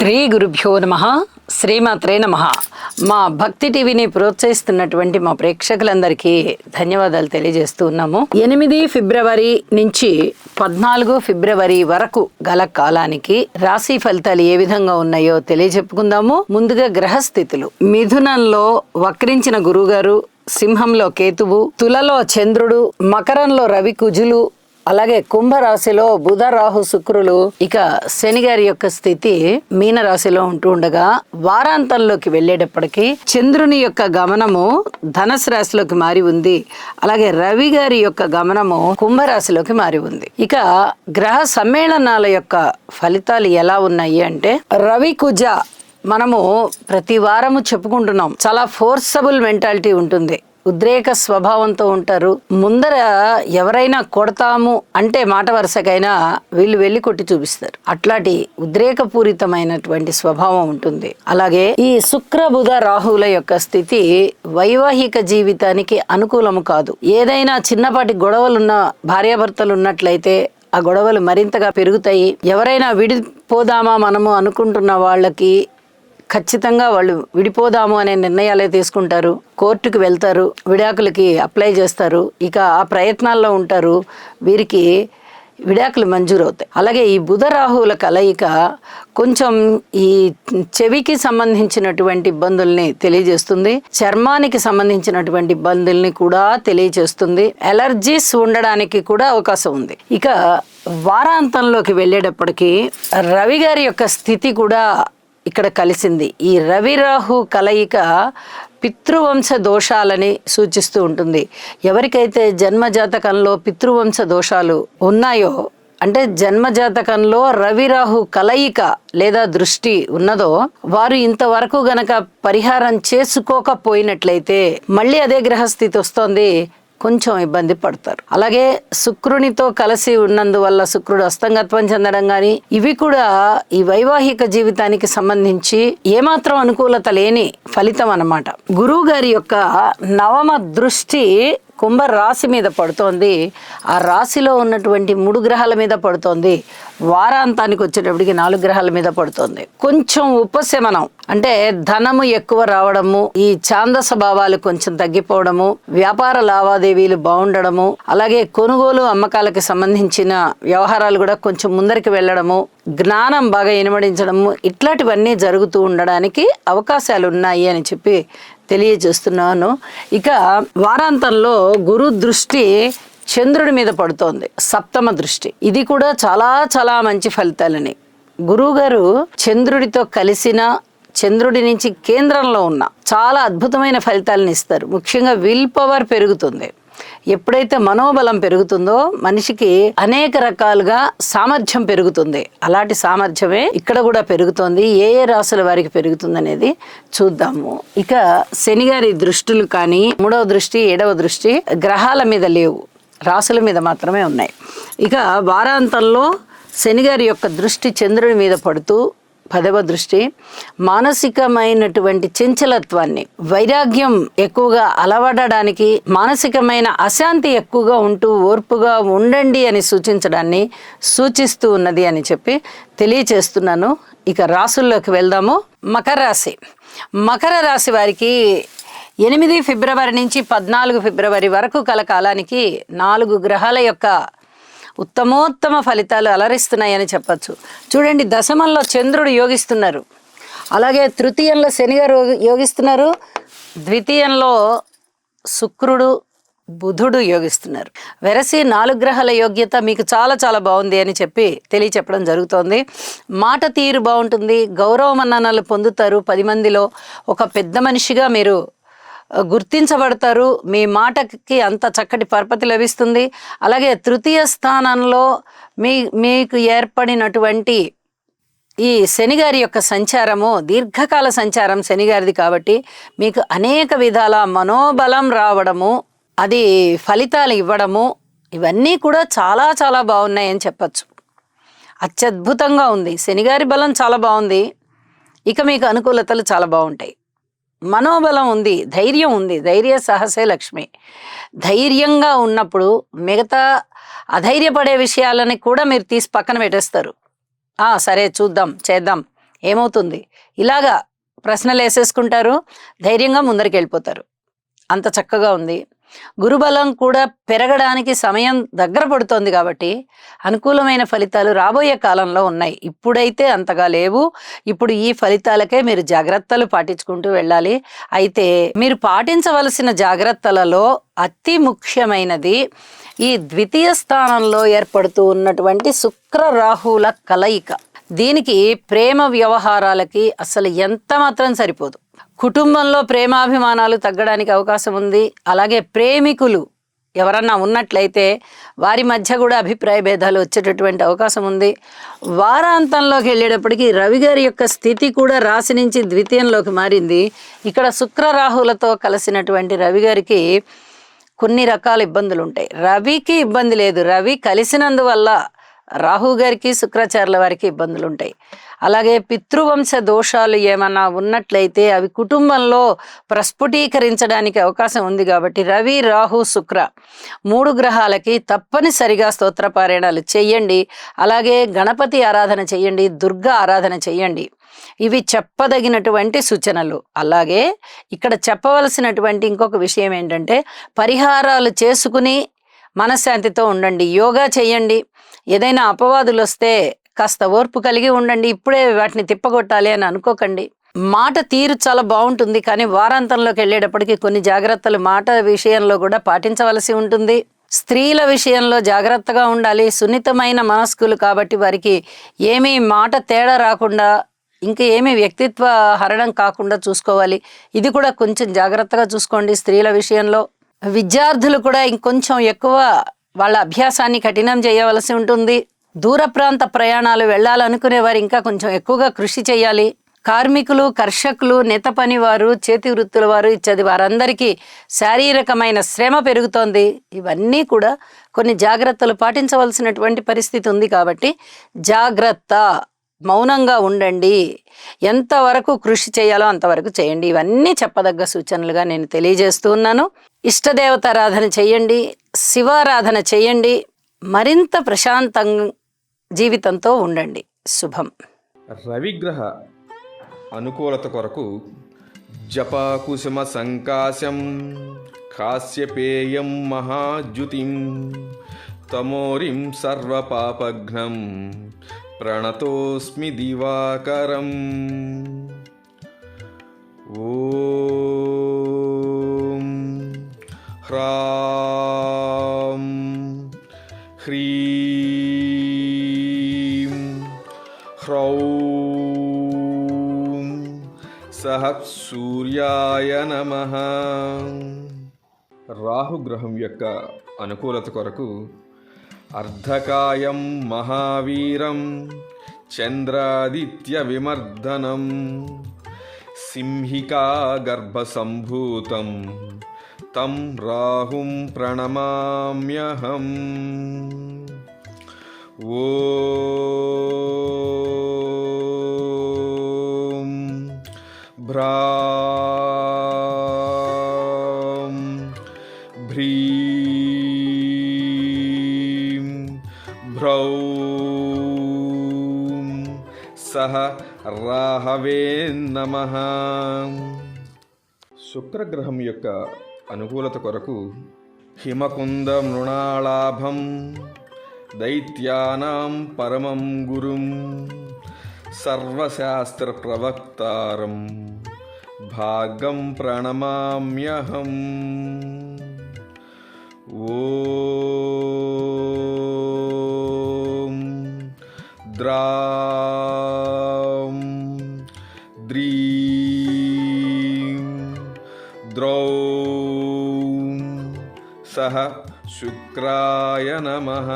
శ్రీ గురుభ్యో నమః. శ్రీమాత్రే నమః. మా భక్తి టీవీని ప్రోత్సహిస్తున్నటువంటి మా ప్రేక్షకులందరికీ ధన్యవాదాలు తెలియజేస్తూ ఉన్నాము. 8 ఫిబ్రవరి నుంచి 14 ఫిబ్రవరి వరకు గల కాలానికి రాశి ఫలితాలు ఏ విధంగా ఉన్నాయో తెలియజెప్పుకుందాము. ముందుగా గ్రహస్థితులు. మిథునంలో వక్రించిన గురుగారు, సింహంలో కేతువు, తులలో చంద్రుడు, మకరంలో రవి కుజులు, అలాగే కుంభరాశిలో బుధ రాహు శుక్రులు, ఇక శని గారి యొక్క స్థితి మీనరాశిలో ఉంటూ ఉండగా వారాంతంలోకి వెళ్ళేటప్పటికి చంద్రుని యొక్క గమనము ధనుసు రాశిలోకి మారి ఉంది. అలాగే రవి గారి యొక్క గమనము కుంభరాశిలోకి మారి ఉంది. ఇక గ్రహ సమ్మేళనాల యొక్క ఫలితాలు ఎలా ఉన్నాయి అంటే, రవి కుజ మనము ప్రతి వారము చెప్పుకుంటున్నాం, చాలా ఫోర్సబుల్ మెంటాలిటీ ఉంటుంది, ఉద్రేక స్వభావంతో ఉంటారు. ముందర ఎవరైనా కొడతాము అంటే మాట వరుసకైనా వీళ్ళు వెళ్ళి కొట్టి చూపిస్తారు. అట్లాంటి ఉద్రేకపూరితమైనటువంటి స్వభావం ఉంటుంది. అలాగే ఈ శుక్ర బుధ రాహువుల యొక్క స్థితి వైవాహిక జీవితానికి అనుకూలము కాదు. ఏదైనా చిన్నపాటి గొడవలున్న భార్యాభర్తలు ఉన్నట్లయితే ఆ గొడవలు మరింతగా పెరుగుతాయి. ఎవరైనా విడిపోదామా మనము అనుకుంటున్న వాళ్ళకి ఖచ్చితంగా వాళ్ళు విడిపోదాము అనే నిర్ణయాలే తీసుకుంటారు. కోర్టుకు వెళ్తారు, విడాకులకి అప్లై చేస్తారు. ఇక ఆ ప్రయత్నాల్లో ఉంటారు. వీరికి విడాకులు మంజూరు అవుతాయి. అలాగే ఈ బుధ రాహువుల కలయిక కొంచెం ఈ చెవికి సంబంధించినటువంటి ఇబ్బందుల్ని తెలియజేస్తుంది, చర్మానికి సంబంధించినటువంటి ఇబ్బందుల్ని కూడా తెలియజేస్తుంది, ఎలర్జీస్ ఉండడానికి కూడా అవకాశం ఉంది. ఇక వారాంతంలోకి వెళ్ళేటప్పటికి రవి గారి యొక్క స్థితి కూడా ఇక్కడ కలిసింది. ఈ రవి రాహు కలయిక పితృవంశ దోషాలని సూచిస్తూ ఉంటుంది. ఎవరికైతే జన్మజాతకంలో పితృవంశ దోషాలు ఉన్నాయో, అంటే జన్మజాతకంలో రవి రాహు కలయిక లేదా దృష్టి ఉన్నదో, వారు ఇంతవరకు గనక పరిహారం చేసుకోకపోయినట్లయితే మళ్ళీ అదే గ్రహస్థితి వస్తోంది, కొంచెం ఇబ్బంది పడతారు. అలాగే శుక్రునితో కలిసి ఉన్నందువల్ల శుక్రుడు అస్తంగత్వం చెందడం కానీ, ఇవి కూడా ఈ వైవాహిక జీవితానికి సంబంధించి ఏమాత్రం అనుకూలత లేని ఫలితం అన్నమాట. గురువు గారి యొక్క నవమ దృష్టి కుంభ రాశి మీద పడుతోంది. ఆ రాశిలో ఉన్నటువంటి 3 గ్రహాల మీద పడుతోంది. వారాంతానికి వచ్చేటప్పటికి 4 గ్రహాల మీద పడుతోంది. కొంచెం ఉపశమనం అంటే ధనము ఎక్కువ రావడము, ఈ ఛాందస భావాలు కొంచెం తగ్గిపోవడము, వ్యాపార లావాదేవీలు బాగుండడము, అలాగే కొనుగోలు అమ్మకాలకు సంబంధించిన వ్యవహారాలు కూడా కొంచెం ముందరికి వెళ్ళడము, జ్ఞానం బాగా ఇనుమడించడము, ఇట్లాంటివన్నీ జరుగుతూ ఉండడానికి అవకాశాలు ఉన్నాయి అని చెప్పి తెలియజేస్తున్నాను. ఇక వారాంతంలో గురు దృష్టి చంద్రుడి మీద పడుతోంది, సప్తమ దృష్టి. ఇది కూడా చాలా చాలా మంచి ఫలితాలని. గురువు గారు చంద్రుడితో కలిసిన, చంద్రుడి నుంచి కేంద్రంలో ఉన్న చాలా అద్భుతమైన ఫలితాలను ఇస్తారు. ముఖ్యంగా విల్ పవర్ పెరుగుతుంది. ఎప్పుడైతే మనోబలం పెరుగుతుందో మనిషికి అనేక రకాలుగా సామర్థ్యం పెరుగుతుంది. అలాంటి సామర్థ్యమే ఇక్కడ కూడా పెరుగుతోంది. ఏ ఏ రాశుల వారికి పెరుగుతుంది అనేది చూద్దాము. ఇక శని గారి దృష్టులు కానీ 3వ దృష్టి 7వ దృష్టి గ్రహాల మీద లేవు, రాశుల మీద మాత్రమే ఉన్నాయి. ఇక వారాంతంలో శని గారి యొక్క దృష్టి చంద్రుడి మీద పడుతూ 10వ దృష్టి మానసికమైనటువంటి చంచలత్వాన్ని, వైరాగ్యం ఎక్కువగా అలవడడానికి, మానసికమైన అశాంతి ఎక్కువగా ఉంటూ ఓర్పుగా ఉండండి అని సూచించడాన్ని సూచిస్తూ ఉన్నది అని చెప్పి తెలియచేస్తున్నాను. ఇక రాశుల్లోకి వెళ్దాము. మకర రాశి. మకర రాశి వారికి 8 ఫిబ్రవరి నుంచి 14 ఫిబ్రవరి వరకు గల కాలానికి 4 గ్రహాల యొక్క ఉత్తమోత్తమ ఫలితాలు అలరిస్తున్నాయని చెప్పచ్చు. చూడండి, దశమంలో చంద్రుడు యోగిస్తున్నారు, అలాగే తృతీయంలో శని గారు యోగిస్తున్నారు, ద్వితీయంలో శుక్రుడు బుధుడు యోగిస్తున్నారు. వెరసి 4 గ్రహాల యోగ్యత మీకు చాలా చాలా బాగుంది అని చెప్పి తెలియచెప్పడం జరుగుతోంది. మాట తీరు బాగుంటుంది, గౌరవ మన్ననలు పొందుతారు. 10 మందిలో ఒక పెద్ద మనిషిగా మీరు గుర్తించబడతారు. మీ మాటకి అంత చక్కటి పరపతి లభిస్తుంది. అలాగే తృతీయ స్థానంలో మీకు ఏర్పడినటువంటి ఈ శనిగారి యొక్క సంచారము దీర్ఘకాల సంచారం శనిగారిది కాబట్టి మీకు అనేక విధాల మనోబలం రావడము, అది ఫలితాలు ఇవ్వడము, ఇవన్నీ కూడా చాలా చాలా బాగున్నాయని చెప్పచ్చు. అత్యద్భుతంగా ఉంది. శనిగారి బలం చాలా బాగుంది. ఇక మీకు అనుకూలతలు చాలా బాగుంటాయి. మనోబలం ఉంది, ధైర్యం ఉంది. ధైర్య సాహసే లక్ష్మి. ధైర్యంగా ఉన్నప్పుడు మిగతా అధైర్యపడే విషయాలని కూడా మీరు తీసి పక్కన పెట్టేస్తారు. సరే చూద్దాం, చేద్దాం, ఏమవుతుంది? ఇలాగా ప్రశ్నలు వేసేసుకుంటారు, ధైర్యంగా ముందరికి వెళ్ళిపోతారు. అంత చక్కగా ఉంది. గురుబలం కూడా పెరగడానికి సమయం దగ్గర పడుతోంది కాబట్టి అనుకూలమైన ఫలితాలు రాబోయే కాలంలో ఉన్నాయి. ఇప్పుడైతే అంతగా లేవు. ఇప్పుడు ఈ ఫలితాలకే మీరు జాగ్రత్తలు పాటించుకుంటూ వెళ్ళాలి. అయితే మీరు పాటించవలసిన జాగ్రత్తలలో అతి ముఖ్యమైనది ఈ ద్వితీయ స్థానంలో ఏర్పడుతూ ఉన్నటువంటి శుక్ర రాహువుల కలయిక. దీనికి ప్రేమ వ్యవహారాలకి అసలు ఎంత మాత్రం సరిపోదు. కుటుంబంలో ప్రేమాభిమానాలు తగ్గడానికి అవకాశం ఉంది. అలాగే ప్రేమికులు ఎవరన్నా ఉన్నట్లయితే వారి మధ్య కూడా అభిప్రాయ భేదాలు వచ్చేటటువంటి అవకాశం ఉంది. వారాంతంలోకి వెళ్ళేటప్పటికి రవి గారి యొక్క స్థితి కూడా రాశి నుంచి ద్వితీయంలోకి మారింది. ఇక్కడ శుక్ర రాహులతో కలిసినటువంటి రవి గారికి కొన్ని రకాల ఇబ్బందులు ఉంటాయి. రవికి ఇబ్బంది లేదు, రవి కలిసినందువల్ల రాహు గారికి శుక్రాచార్యుల వారికి ఇబ్బందులు ఉంటాయి. అలాగే పితృవంశ దోషాలు ఏమన్నా ఉన్నట్లయితే అవి కుటుంబంలో ప్రస్ఫుటీకరించడానికి అవకాశం ఉంది. కాబట్టి రవి, రాహు, శుక్ర 3 గ్రహాలకి తప్పనిసరిగా స్తోత్రపారాయణాలు చెయ్యండి. అలాగే గణపతి ఆరాధన చెయ్యండి, దుర్గా ఆరాధన చెయ్యండి. ఇవి చెప్పదగినటువంటి సూచనలు. అలాగే ఇక్కడ చెప్పవలసినటువంటి ఇంకొక విషయం ఏంటంటే పరిహారాలు చేసుకుని మనశ్శాంతితో ఉండండి. యోగా చేయండి. ఏదైనా అపవాదులు వస్తే కాస్త ఓర్పు కలిగి ఉండండి. ఇప్పుడే వాటిని తిప్పగొట్టాలి అని అనుకోకండి. మాట తీరు చాలా బాగుంటుంది, కానీ వారాంతంలోకి వెళ్ళేటప్పటికి కొన్ని జాగ్రత్తలు మాట విషయంలో కూడా పాటించవలసి ఉంటుంది. స్త్రీల విషయంలో జాగ్రత్తగా ఉండాలి. సున్నితమైన మనస్కులు కాబట్టి వారికి ఏమీ మాట తేడా రాకుండా, ఇంకా ఏమీ వ్యక్తిత్వ హరణం కాకుండా చూసుకోవాలి. ఇది కూడా కొంచెం జాగ్రత్తగా చూసుకోండి. స్త్రీల విషయంలో విద్యార్థులు కూడా ఇంకొంచెం ఎక్కువ వాళ్ళ అభ్యాసాన్ని కఠినం చేయవలసి ఉంటుంది. దూర ప్రాంత ప్రయాణాలు వెళ్ళాలనుకునే వారు ఇంకా కొంచెం ఎక్కువగా కృషి చేయాలి. కార్మికులు, కర్షకులు, నేత పని వారు, చేతి వృత్తుల వారు ఇత్యాది వారందరికీ శారీరకమైన శ్రమ పెరుగుతోంది. ఇవన్నీ కూడా కొన్ని జాగ్రత్తలు పాటించవలసినటువంటి పరిస్థితి ఉంది. కాబట్టి జాగ్రత్త, మౌనంగా ఉండండి. ఎంతవరకు కృషి చేయాలో అంతవరకు చేయండి. ఇవన్నీ చెప్పదగ్గ సూచనలుగా నేను తెలియజేస్తూ ఉన్నాను. ఇష్టదేవతారాధన చేయండి, శివారాధన చేయండి. మరింత ప్రశాంతం జీవితంతో ఉండండి. శుభం. రవిగ్రహ అనుకూలత కొరకు జపాకుసుమ సంకాశం కాశ్యపేయం మహాద్యుతిం తమోరిం సర్వపాపఘ్నం ప్రణతోస్మి దివాకరం. ఓం హ్రాం హ్రీం హ్రౌం సహ సూర్యాయ నమః. రాహుగ్రహం యొక్క అనుకూలత కొరకు అర్ధకాయం మహావీరం చంద్రాదిత్య విమర్దనం సింహికా గర్భసంభూతం తం రాహుం ప్రణమామ్యహం. ఓం భ్రాం భ్రీం భ్రౌం సహ రాహవే నమః. శుక్రగ్రహం యొక్క అనుకూలత కొరకు హిమకుంద మృణాళాభం దైత్యానాం పరమం గురుం సర్వశాస్త్ర ప్రవక్తారం భాగం ప్రణమామ్యహం. ఓం ద్రాం ద్రీం ద్రౌం సహ శుక్రాయ నమః.